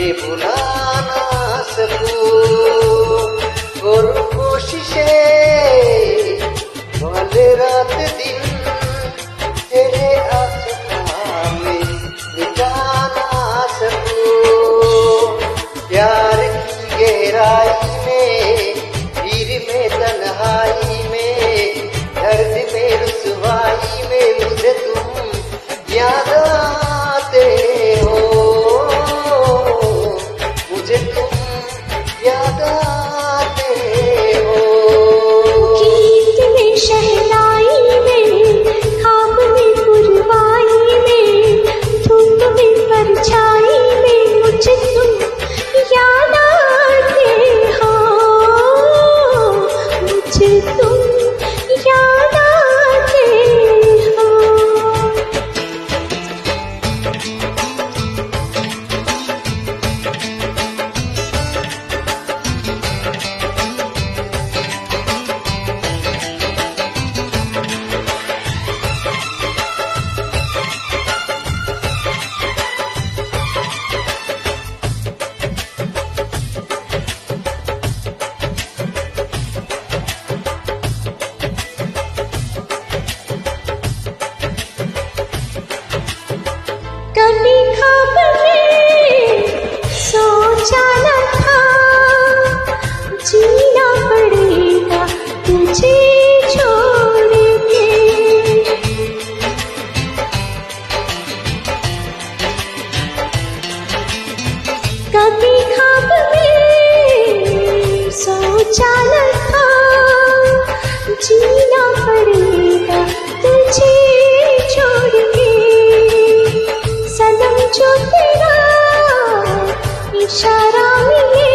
मैं भुला ना सकूं और कोशिशें भले रात दिन तेरे आसमां में मिटा ना सकूं। प्यार की गहराई में, भीड़ में, तन्हाई में, दर्द में, रुसवाई में मुझे तुम याद आते हो, मुझे तुम याद आते हो। गीत में, शहनाई में, खाब में, पुरवाई में, धूप में, परछाई में मुझे तुम याद आते हो, मुझे तुम याद आते हो। कभी ख्वाब में सोचा न था जीना पड़ेगा तुझे छोड़ के, कभी ख्वाब में सोचा न था जीना पड़ेगा तुझे छोड़ के। सनम जो तेरा इशारा मिले